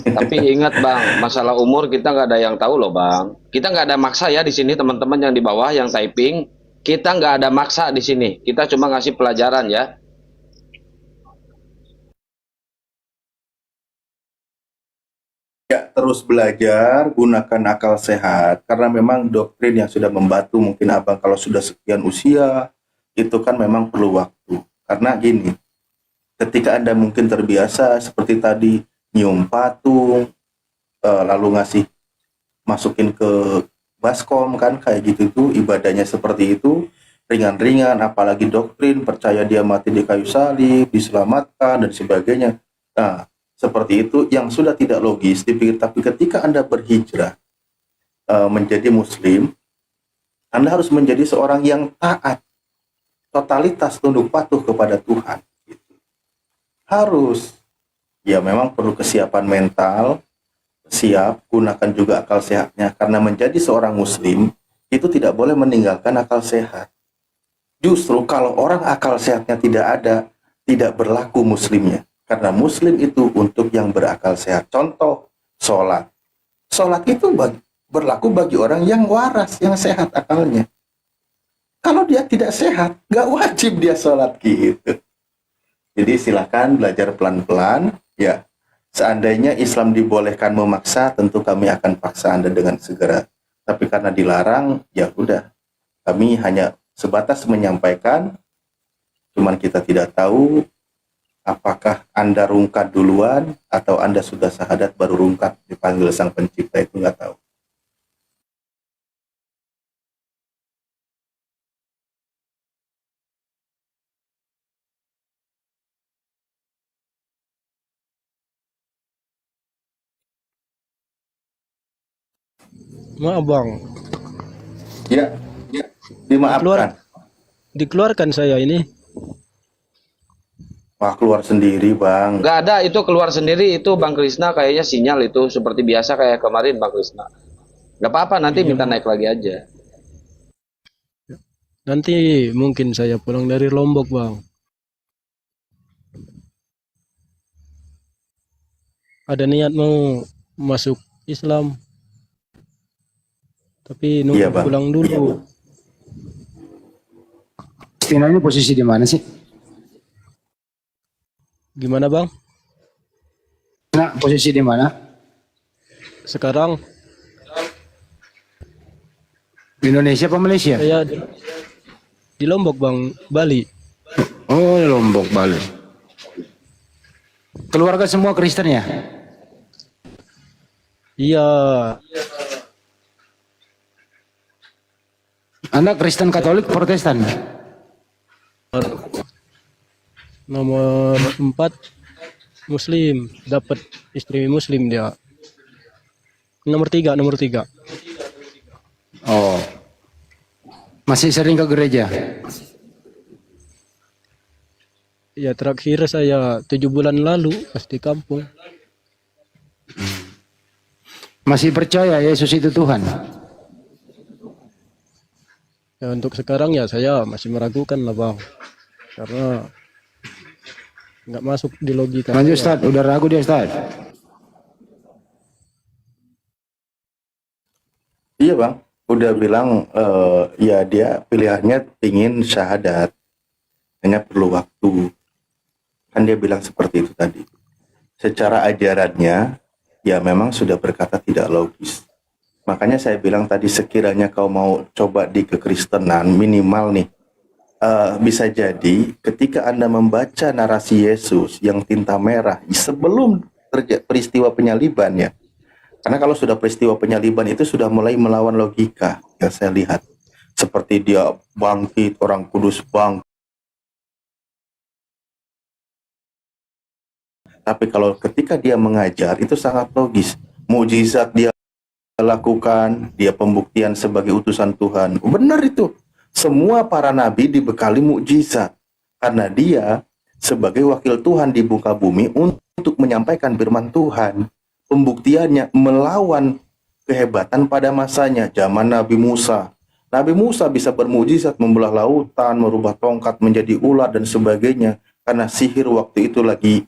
Tapi ingat Bang, masalah umur kita nggak ada yang tahu loh Bang. Kita nggak ada maksa ya di sini teman-teman yang di bawah yang typing. Kita nggak ada maksa di sini. Kita cuma ngasih pelajaran ya. Ya, terus belajar, gunakan akal sehat. Karena memang doktrin yang sudah membatu mungkin abang kalau sudah sekian usia, itu kan memang perlu waktu. Karena gini, ketika Anda mungkin terbiasa seperti tadi, nyium patung, lalu masukin ke baskom kan, kayak gitu tuh, ibadahnya seperti itu, ringan-ringan, apalagi doktrin, percaya dia mati di kayu salib, diselamatkan, dan sebagainya. Nah, seperti itu yang sudah tidak logis dipikir, tapi ketika Anda berhijrah menjadi muslim, Anda harus menjadi seorang yang taat, totalitas tunduk patuh kepada Tuhan. Harus. Ya memang perlu kesiapan mental, siap, gunakan juga akal sehatnya, karena menjadi seorang muslim itu tidak boleh meninggalkan akal sehat. Justru kalau orang akal sehatnya tidak ada, tidak berlaku muslimnya. Karena muslim itu untuk yang berakal sehat. Contoh, sholat. Sholat itu berlaku bagi orang yang waras, yang sehat akalnya. Kalau dia tidak sehat, nggak wajib dia sholat gitu. Jadi silakan belajar pelan-pelan. Ya, seandainya Islam dibolehkan memaksa, tentu kami akan paksa Anda dengan segera. Tapi karena dilarang, ya udah. Kami hanya sebatas menyampaikan, cuman kita tidak tahu apakah Anda rungkat duluan atau Anda sudah syahadat baru rungkat dipanggil Sang Pencipta, itu nggak tahu. maaf bang. Ya, dimaafkan. Dikeluarkan saya ini. Wah, keluar sendiri, Bang. Nggak ada, itu keluar sendiri, itu Bang Krisna kayaknya sinyal itu seperti biasa kayak kemarin Bang Krisna. Nggak apa-apa, nanti Iya, minta naik lagi aja. nanti mungkin saya pulang dari Lombok, Bang. Ada niat mau masuk Islam, tapi Iya, nunggu Bang. pulang dulu. Palestina ini posisi di mana sih? Gimana, Bang? Nah, posisi di mana? Sekarang Di Indonesia apa Malaysia? saya di Lombok, Bang, Bali. Oh, Lombok, Bali. Keluarga semua Kristen ya? Iya, Anda Kristen Katolik Protestan? nomor 4 Muslim, dapat istri Muslim dia. Nomor 3, nomor 3. Oh. Masih sering ke gereja? Ya terakhir saya 7 bulan lalu pas di kampung. Masih percaya Yesus itu Tuhan? Ya untuk sekarang ya saya masih meragukan lah, Bang. Karena nggak masuk di logika Lanjut saya. Ustaz, udah ragu dia Ustaz. Iya, Bang. Udah bilang ya dia pilihannya ingin syahadat. Hanya perlu waktu. Kan dia bilang seperti itu tadi. Secara ajarannya, ya memang sudah berkata tidak logis. Makanya saya bilang tadi sekiranya kau mau coba di kekristenan minimal nih. Bisa jadi ketika Anda membaca narasi Yesus yang tinta merah sebelum peristiwa penyaliban ya. Karena kalau sudah peristiwa penyaliban itu sudah mulai melawan logika yang saya lihat. Seperti dia bangkit, orang kudus bangkit. Tapi kalau ketika dia mengajar itu sangat logis. Mukjizat dia lakukan, dia pembuktian sebagai utusan Tuhan. Benar itu. Semua para nabi dibekali mukjizat. Karena dia sebagai wakil Tuhan di muka bumi untuk menyampaikan firman Tuhan. Pembuktiannya melawan kehebatan pada masanya. Zaman Nabi Musa. Nabi Musa bisa bermukjizat membelah lautan, merubah tongkat menjadi ular dan sebagainya. Karena sihir waktu itu lagi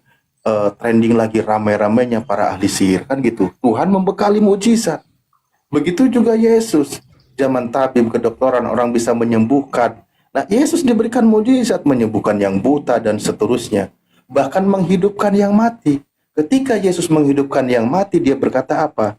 trending, lagi ramai-ramainya para ahli sihir. Kan gitu. Tuhan membekali mukjizat. Begitu juga Yesus. Zaman tabib kedokteran orang bisa menyembuhkan. Nah, Yesus diberikan mukjizat menyembuhkan yang buta dan seterusnya. Bahkan menghidupkan yang mati. Ketika Yesus menghidupkan yang mati, dia berkata apa?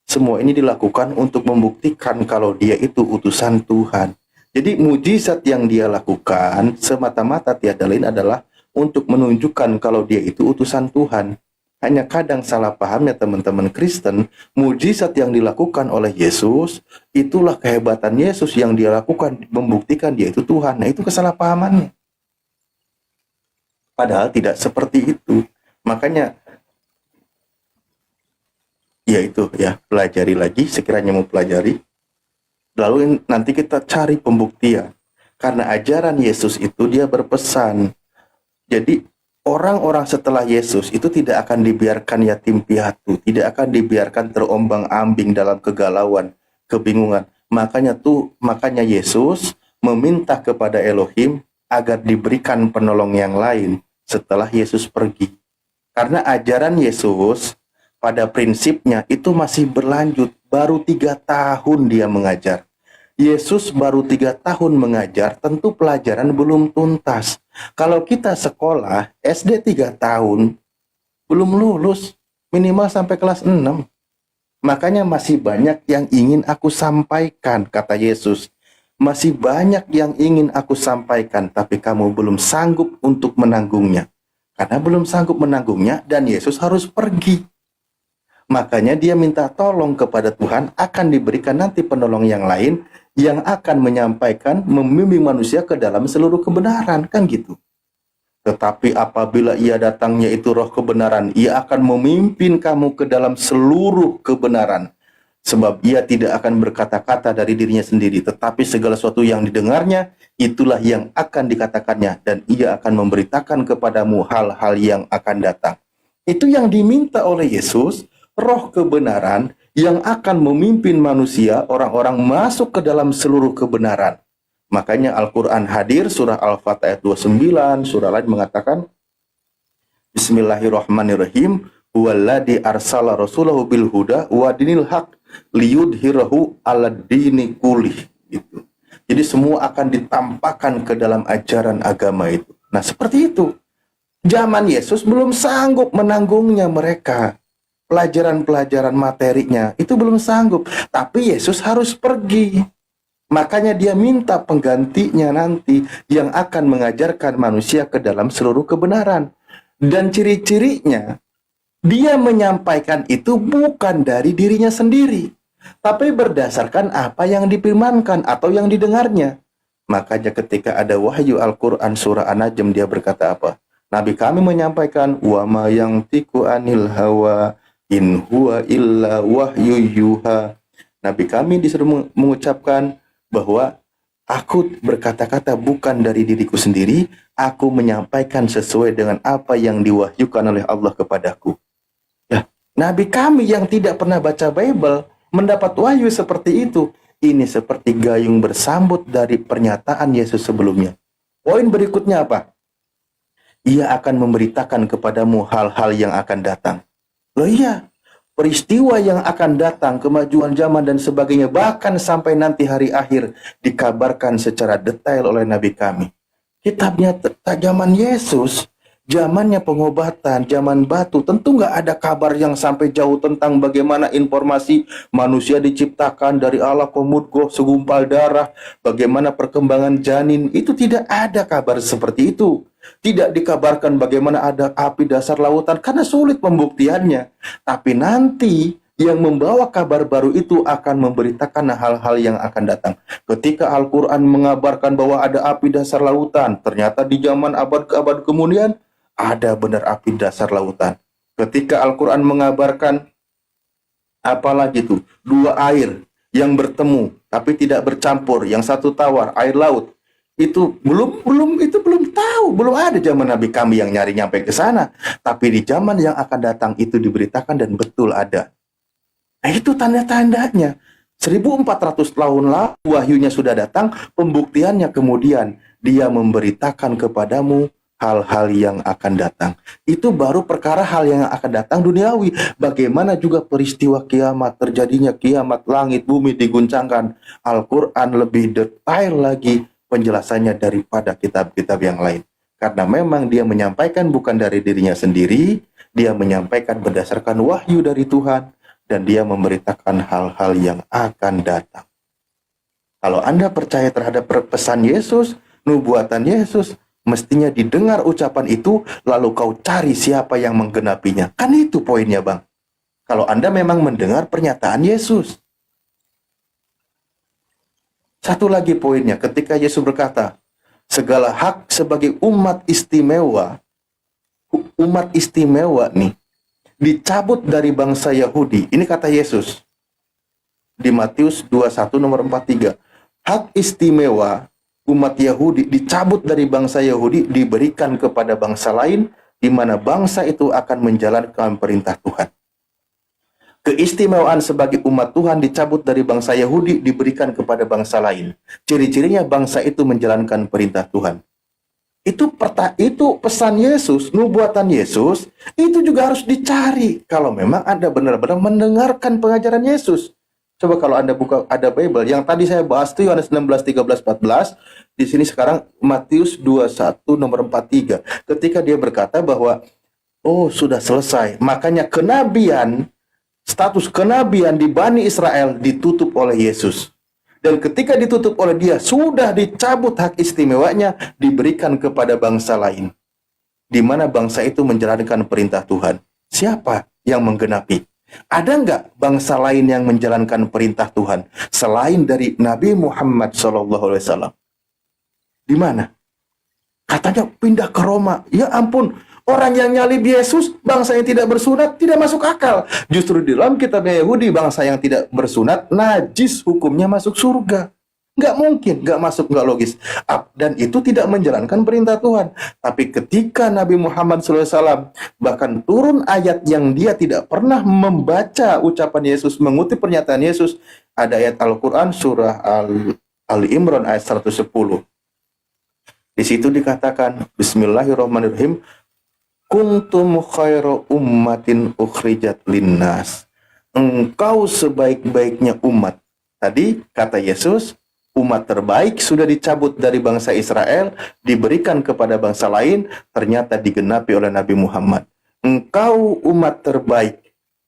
Semua ini dilakukan untuk membuktikan kalau dia itu utusan Tuhan. Jadi mukjizat yang dia lakukan semata-mata tiada lain adalah untuk menunjukkan kalau dia itu utusan Tuhan. Hanya kadang salah paham ya teman-teman Kristen, mukjizat yang dilakukan oleh Yesus, itulah kehebatan Yesus yang dia lakukan, membuktikan dia itu Tuhan. Nah, itu kesalahpahamannya. Padahal tidak seperti itu. Makanya, ya itu ya, pelajari lagi, sekiranya mau pelajari. Lalu nanti kita cari pembuktian. Karena ajaran Yesus itu dia berpesan. Jadi, orang-orang setelah Yesus itu tidak akan dibiarkan yatim piatu, tidak akan dibiarkan terombang-ambing dalam kegalauan, kebingungan. Makanya Yesus meminta kepada Elohim agar diberikan penolong yang lain setelah Yesus pergi. Karena ajaran Yesus pada prinsipnya itu masih berlanjut, baru 3 tahun dia mengajar. Yesus baru 3 tahun mengajar, tentu pelajaran belum tuntas. Kalau kita sekolah, SD 3 tahun, belum lulus, minimal sampai kelas 6. Makanya masih banyak yang ingin aku sampaikan, kata Yesus. Masih banyak yang ingin aku sampaikan, tapi kamu belum sanggup untuk menanggungnya. Karena belum sanggup menanggungnya, dan Yesus harus pergi. Makanya dia minta tolong kepada Tuhan, akan diberikan nanti penolong yang lain, yang akan menyampaikan, membimbing manusia ke dalam seluruh kebenaran, kan gitu. Tetapi apabila ia datangnya itu roh kebenaran, ia akan memimpin kamu ke dalam seluruh kebenaran. Sebab ia tidak akan berkata-kata dari dirinya sendiri, tetapi segala sesuatu yang didengarnya, itulah yang akan dikatakannya, dan ia akan memberitakan kepadamu hal-hal yang akan datang. Itu yang diminta oleh Yesus, roh kebenaran yang akan memimpin manusia, orang-orang masuk ke dalam seluruh kebenaran. Makanya Al-Quran hadir, surah Al-Fatah ayat 29, surah lain mengatakan, Bismillahirrahmanirrahim, Huwaladzi arsala rasulahu bil huda wa dinil haq liyudhirahu ala dini kulih. Gitu. Jadi semua akan ditampakkan ke dalam ajaran agama itu. Nah seperti itu. Zaman Yesus belum sanggup menanggungnya mereka. Pelajaran-pelajaran materinya itu belum sanggup. Tapi Yesus harus pergi. Makanya dia minta penggantinya nanti yang akan mengajarkan manusia ke dalam seluruh kebenaran. Dan ciri-cirinya, dia menyampaikan itu bukan dari dirinya sendiri, tapi berdasarkan apa yang difirmankan atau yang didengarnya. Makanya ketika ada wahyu Al-Quran surah An-Najm, dia berkata apa? Nabi kami menyampaikan, wa ma yantiqu anil hawa in huwa illa wahyu yuha. Nabi kami disuruh mengucapkan bahwa aku berkata-kata bukan dari diriku sendiri, aku menyampaikan sesuai dengan apa yang diwahyukan oleh Allah kepadaku. Ya, Nabi kami yang tidak pernah baca Bible mendapat wahyu seperti itu. Ini seperti gayung bersambut dari pernyataan Yesus sebelumnya. Poin berikutnya apa? Ia akan memberitakan kepadamu hal-hal yang akan datang. Loh iya, peristiwa yang akan datang, kemajuan zaman dan sebagainya, bahkan sampai nanti hari akhir dikabarkan secara detail oleh Nabi kami. Kitabnya zaman Yesus, zamannya pengobatan, zaman batu, tentu nggak ada kabar yang sampai jauh tentang bagaimana informasi manusia diciptakan dari Allah komudgoh, segumpal darah, bagaimana perkembangan janin, itu tidak ada kabar seperti itu. Tidak dikabarkan bagaimana ada api dasar lautan, karena sulit pembuktiannya. Tapi nanti yang membawa kabar baru itu akan memberitakan hal-hal yang akan datang. Ketika Al-Quran mengabarkan bahwa ada api dasar lautan, ternyata di zaman abad ke abad kemudian ada benar api dasar lautan. Ketika Al-Quran mengabarkan apalagi itu, dua air yang bertemu tapi tidak bercampur, yang satu tawar, air laut. Itu belum tahu, belum ada zaman Nabi kami yang nyari nyampe ke sana. Tapi di zaman yang akan datang itu diberitakan dan betul ada. Nah itu tanda-tandanya. 1400 tahun lalu wahyunya sudah datang, pembuktiannya kemudian dia memberitakan kepadamu hal-hal yang akan datang. Itu baru perkara hal yang akan datang duniawi. Bagaimana juga peristiwa kiamat, terjadinya kiamat, langit bumi diguncangkan. Al-Quran lebih detail lagi penjelasannya daripada kitab-kitab yang lain. Karena memang dia menyampaikan bukan dari dirinya sendiri, dia menyampaikan berdasarkan wahyu dari Tuhan, dan dia memberitakan hal-hal yang akan datang. Kalau Anda percaya terhadap pesan Yesus, nubuatan Yesus, mestinya didengar ucapan itu, lalu kau cari siapa yang menggenapinya. Kan itu poinnya, Bang. Kalau Anda memang mendengar pernyataan Yesus. Satu lagi poinnya, ketika Yesus berkata, segala hak sebagai umat istimewa nih, dicabut dari bangsa Yahudi. Ini kata Yesus di Matius 21 nomor 43. Hak istimewa umat Yahudi dicabut dari bangsa Yahudi, diberikan kepada bangsa lain, di mana bangsa itu akan menjalankan perintah Tuhan. Keistimewaan sebagai umat Tuhan dicabut dari bangsa Yahudi, diberikan kepada bangsa lain. Ciri-cirinya bangsa itu menjalankan perintah Tuhan. Itu pesan Yesus, nubuatan Yesus, itu juga harus dicari. Kalau memang Anda benar-benar mendengarkan pengajaran Yesus. Coba kalau Anda buka, ada Bible. Yang tadi saya bahas itu Yohanes 16, 13, 14. Di sini sekarang Matius 21 nomor 43. Ketika dia berkata bahwa, oh sudah selesai. Makanya kenabian, status kenabian di Bani Israel ditutup oleh Yesus. Dan ketika ditutup oleh dia, sudah dicabut hak istimewanya, diberikan kepada bangsa lain. Di mana bangsa itu menjalankan perintah Tuhan. Siapa yang menggenapi? Ada nggak bangsa lain yang menjalankan perintah Tuhan selain dari Nabi Muhammad SAW? Di mana? Katanya pindah ke Roma. Ya ampun, Orang yang nyalib Yesus, bangsa yang tidak bersunat, tidak masuk akal. Justru di dalam kitab Yahudi, bangsa yang tidak bersunat, najis hukumnya masuk surga. Nggak mungkin, nggak masuk, nggak logis. Dan itu tidak menjalankan perintah Tuhan. Tapi ketika Nabi Muhammad SAW bahkan turun ayat yang dia tidak pernah membaca ucapan Yesus, mengutip pernyataan Yesus, ada ayat Al-Quran surah Ali Imran ayat 110. Di situ dikatakan, Bismillahirrahmanirrahim, kuntum khairu ummatin ukhrijat linnas. Engkau sebaik-baiknya umat. Tadi kata Yesus, umat terbaik sudah dicabut dari bangsa Israel, diberikan kepada bangsa lain, ternyata digenapi oleh Nabi Muhammad. Engkau umat terbaik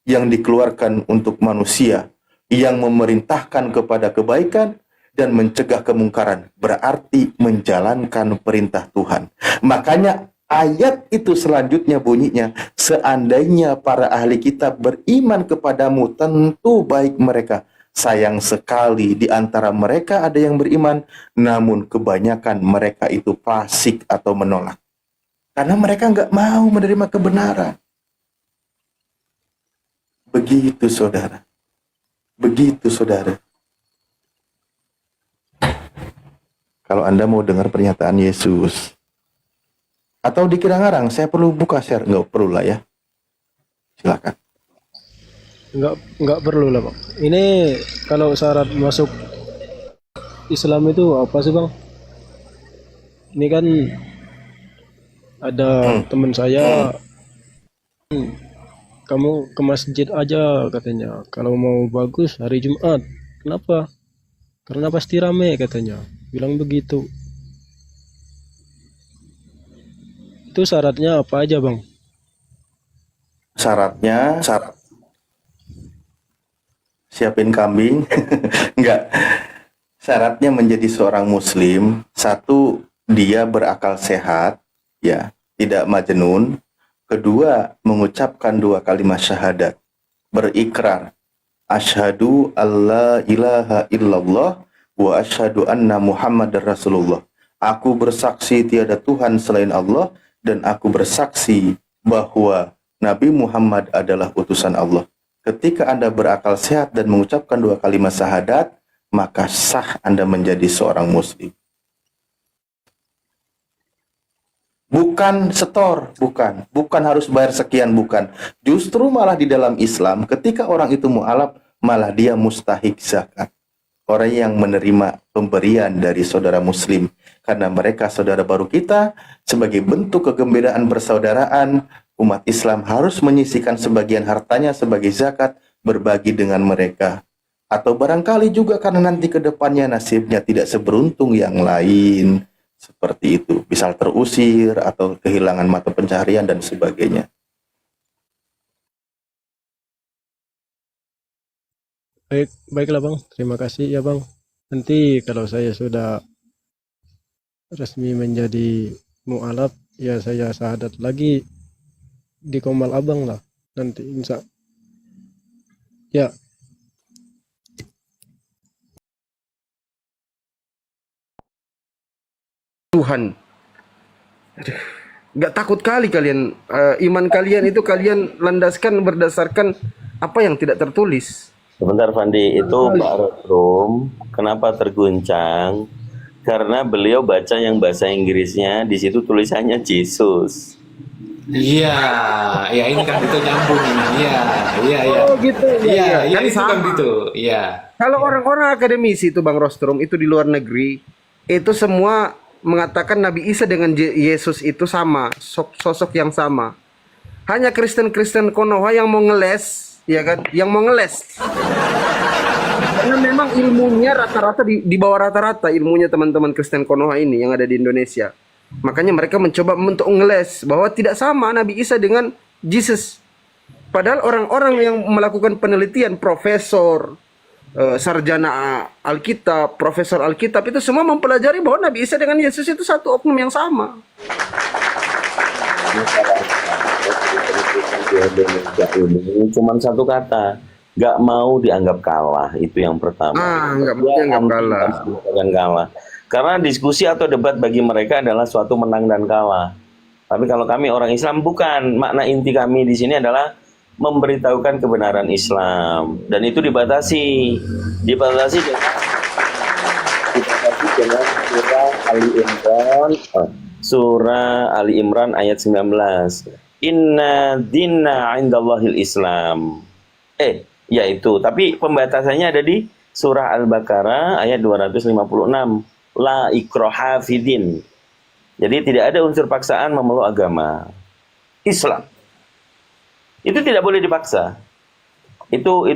yang dikeluarkan untuk manusia, yang memerintahkan kepada kebaikan dan mencegah kemungkaran, berarti menjalankan perintah Tuhan. Makanya ayat itu selanjutnya bunyinya, seandainya para ahli kitab beriman kepadamu, tentu baik mereka. Sayang sekali di antara mereka ada yang beriman, namun kebanyakan mereka itu fasik atau menolak. Karena mereka nggak mau menerima kebenaran. Begitu saudara. Begitu saudara. Kalau Anda mau dengar pernyataan Yesus, atau dikira ngarang, saya perlu buka share. Nggak perlu lah ya. Silakan. Nggak perlu lah, Bang. Ini kalau syarat masuk Islam itu apa sih, Bang? Ini kan ada teman saya, kamu ke masjid aja katanya. Kalau mau bagus hari Jumat. Kenapa? Karena pasti rame katanya. Bilang begitu. Itu syaratnya apa aja, Bang? Syaratnya, siapin kambing. Enggak. Syaratnya menjadi seorang muslim, satu, dia berakal sehat, ya, tidak majnun. Kedua, mengucapkan 2 kalimat syahadat, berikrar asyhadu alla ilaha illallah wa asyhadu anna muhammadar rasulullah. Aku bersaksi tiada Tuhan selain Allah, dan aku bersaksi bahwa Nabi Muhammad adalah utusan Allah. Ketika Anda berakal sehat dan mengucapkan 2 kalimat syahadat, maka sah Anda menjadi seorang muslim. Bukan setor, bukan harus bayar sekian, bukan. Justru malah di dalam Islam, ketika orang itu mu'alaf, malah dia mustahik zakat. Orang yang menerima pemberian dari saudara muslim, karena mereka saudara baru kita, sebagai bentuk kegembiraan persaudaraan, umat Islam harus menyisihkan sebagian hartanya sebagai zakat, berbagi dengan mereka. Atau barangkali juga karena nanti ke depannya nasibnya tidak seberuntung yang lain. Seperti itu. Misal terusir atau kehilangan mata pencaharian dan sebagainya. Baiklah, Bang. Terima kasih ya, Bang. Nanti kalau saya sudah resmi menjadi mu'alaf, ya saya syahadat lagi di Komal Abang lah nanti insya. Ya. Tuhan. Aduh, nggak takut kali kalian, iman kalian itu kalian landaskan berdasarkan apa yang tidak tertulis. Sebentar Fandi, itu Pak Rostrum kenapa terguncang? Karena beliau baca yang bahasa Inggrisnya, di situ tulisannya Jesus. Iya, ya ini kan itu nyambung ini. Iya. Oh gitu. Iya, Kan itu kan sama. gitu. Iya. Kalau orang-orang akademisi itu Bang Rostrum itu di luar negeri itu semua mengatakan Nabi Isa dengan Yesus itu sama, sosok yang sama. Hanya Kristen-Kristen Konoha yang mau ngeles, ya kan? Yang mau ngeles. Karena memang ilmunya rata-rata di bawah rata-rata ilmunya teman-teman Kristen Konoha ini yang ada di Indonesia. Makanya mereka mencoba untuk ngeles bahwa tidak sama Nabi Isa dengan Jesus. Padahal orang-orang yang melakukan penelitian, profesor, sarjana Alkitab, profesor Alkitab itu semua mempelajari bahwa Nabi Isa dengan Yesus itu satu oknum yang sama. Ini cuma satu kata, nggak mau dianggap kalah, itu yang pertama. Nggak mau dianggap kalah. Karena diskusi atau debat bagi mereka adalah suatu menang dan kalah. Tapi kalau kami orang Islam bukan, makna inti kami di sini adalah memberitahukan kebenaran Islam, dan itu dibatasi dengan surah Ali Imran ayat 19. Inna dinna indallahil Islam. Yaitu, tapi pembatasannya ada di surah Al-Baqarah ayat 256. La ikraha fidin. Jadi tidak ada unsur paksaan memeluk agama Islam. Itu tidak boleh dipaksa. Itu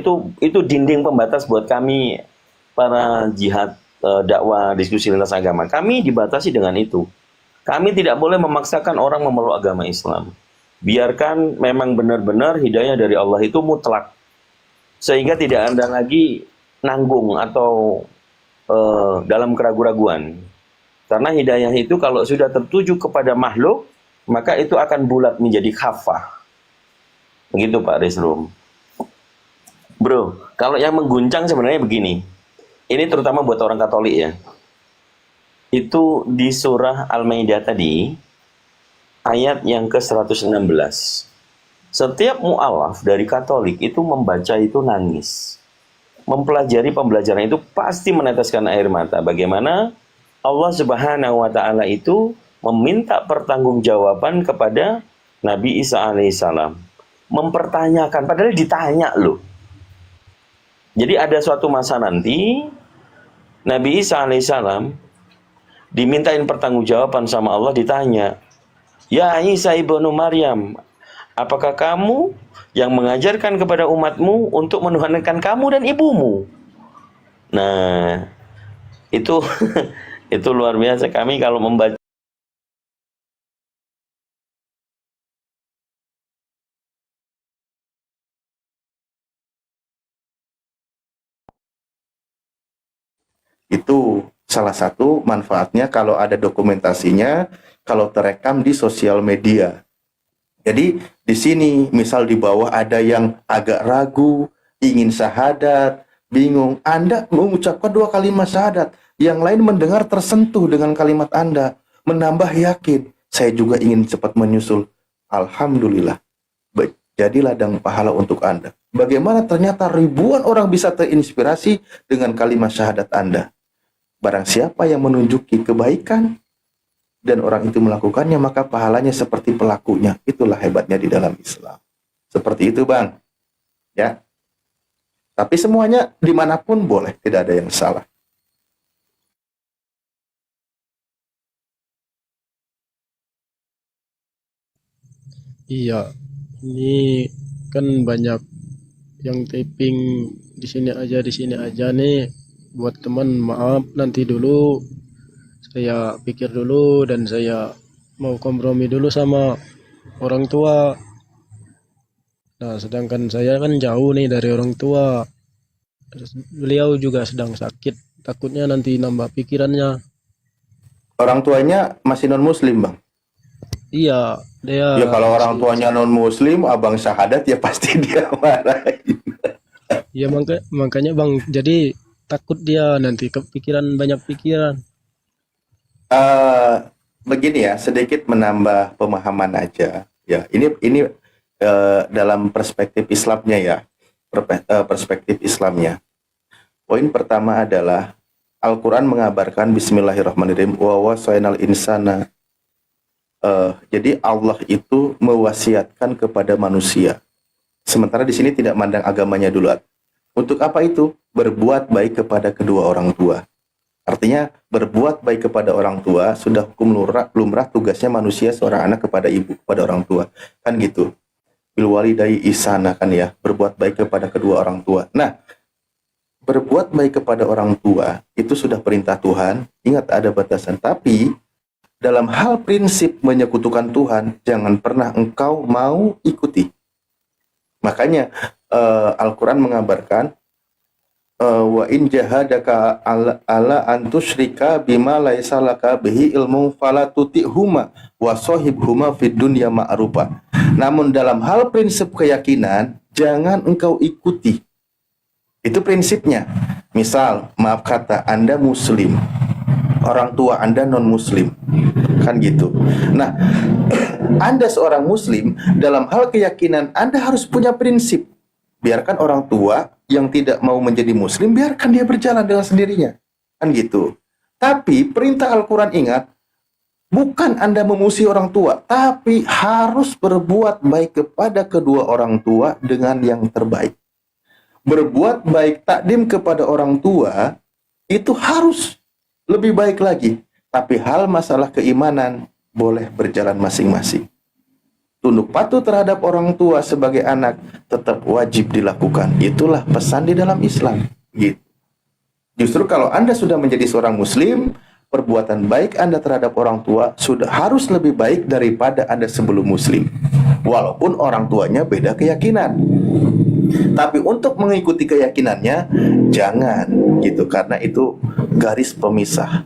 dinding pembatas buat kami para jihad dakwah diskusi lintas agama. Kami dibatasi dengan itu. Kami tidak boleh memaksakan orang memeluk agama Islam. Biarkan memang benar-benar hidayah dari Allah itu mutlak. Sehingga tidak ada lagi nanggung atau dalam keraguan-raguan. Karena hidayah itu kalau sudah tertuju kepada makhluk, maka itu akan bulat menjadi khafah. Begitu Pak Rizrum. Bro, kalau yang mengguncang sebenarnya begini. Ini terutama buat orang Katolik ya. Itu di surah Al-Maidah tadi, ayat yang ke-116. Setiap mu'alaf dari Katolik itu membaca itu nangis. Mempelajari pembelajaran itu pasti meneteskan air mata. Bagaimana Allah Subhanahu wa Ta'ala itu meminta pertanggungjawaban kepada Nabi Isa alaihissalam. Mempertanyakan, padahal ditanya loh. Jadi ada suatu masa nanti Nabi Isa alaihissalam dimintain pertanggungjawaban sama Allah, ditanya, "Ya Isa ibnu Maryam, apakah kamu yang mengajarkan kepada umatmu untuk menuhankan kamu dan ibumu?" Nah, itu itu luar biasa. Kami kalau membaca itu salah satu manfaatnya kalau ada dokumentasinya, kalau terekam di sosial media. Jadi di sini misal di bawah ada yang agak ragu, ingin syahadat, bingung, Anda mengucapkan 2 kalimat syahadat, yang lain mendengar tersentuh dengan kalimat Anda, menambah yakin, saya juga ingin cepat menyusul. Alhamdulillah, jadi ladang pahala untuk Anda. Bagaimana ternyata ribuan orang bisa terinspirasi dengan kalimat syahadat Anda. Barang siapa yang menunjuki kebaikan dan orang itu melakukannya, maka pahalanya seperti pelakunya. Itulah hebatnya di dalam Islam. Seperti itu Bang. Ya. Tapi semuanya dimanapun boleh, tidak ada yang salah. Iya, ini kan banyak yang typing di sini aja nih. Buat teman, maaf nanti dulu. Saya pikir dulu dan saya mau kompromi dulu sama orang tua. Nah, sedangkan saya kan jauh nih dari orang tua. Terus beliau juga sedang sakit. Takutnya nanti nambah pikirannya. Orang tuanya masih non-muslim Bang. Iya, dia Ya kalau orang masih tuanya non-muslim, abang syahadat ya pasti dia marahin. ya makanya Bang, jadi takut dia nanti kepikiran, banyak pikiran. Begini ya, sedikit menambah pemahaman aja. Ya, ini dalam perspektif Islamnya ya, perspektif Islamnya. Poin pertama adalah Al-Quran mengabarkan Bismillahirrahmanirrahim wa wasainal insana. Jadi Allah itu mewasiatkan kepada manusia. Sementara di sini tidak mandang agamanya dulu. Untuk apa itu? Berbuat baik kepada kedua orang tua. Artinya berbuat baik kepada orang tua sudah hukum lumrah tugasnya manusia seorang anak kepada ibu, kepada orang tua. Kan gitu. Bil walidayni ihsana kan ya, berbuat baik kepada kedua orang tua. Nah, berbuat baik kepada orang tua itu sudah perintah Tuhan. Ingat ada batasan, tapi dalam hal prinsip menyekutukan Tuhan, jangan pernah engkau mau ikuti. Makanya Al-Quran mengabarkan, wa in jahadaka ala antusyrika bima laisa laka bihi ilmu fala tuti'huma wa sahibhuma fid dunya ma'rufa. Namun dalam hal prinsip keyakinan, jangan engkau ikuti. Itu prinsipnya. Misal, maaf kata, Anda muslim, orang tua Anda non-muslim. Kan gitu. Nah, Anda seorang muslim, dalam hal keyakinan Anda harus punya prinsip. Biarkan orang tua yang tidak mau menjadi muslim, biarkan dia berjalan dengan sendirinya. Kan gitu. Tapi perintah Al-Quran, ingat, bukan Anda memusuhi orang tua, tapi harus berbuat baik kepada kedua orang tua dengan yang terbaik. Berbuat baik takdim kepada orang tua itu harus lebih baik lagi. Tapi hal masalah keimanan boleh berjalan masing-masing. Tunduk patuh terhadap orang tua sebagai anak tetap wajib dilakukan. Itulah pesan di dalam Islam. Gitu. Justru kalau Anda sudah menjadi seorang muslim, perbuatan baik Anda terhadap orang tua sudah harus lebih baik daripada Anda sebelum muslim. Walaupun orang tuanya beda keyakinan. Tapi untuk mengikuti keyakinannya, jangan gitu, karena itu garis pemisah.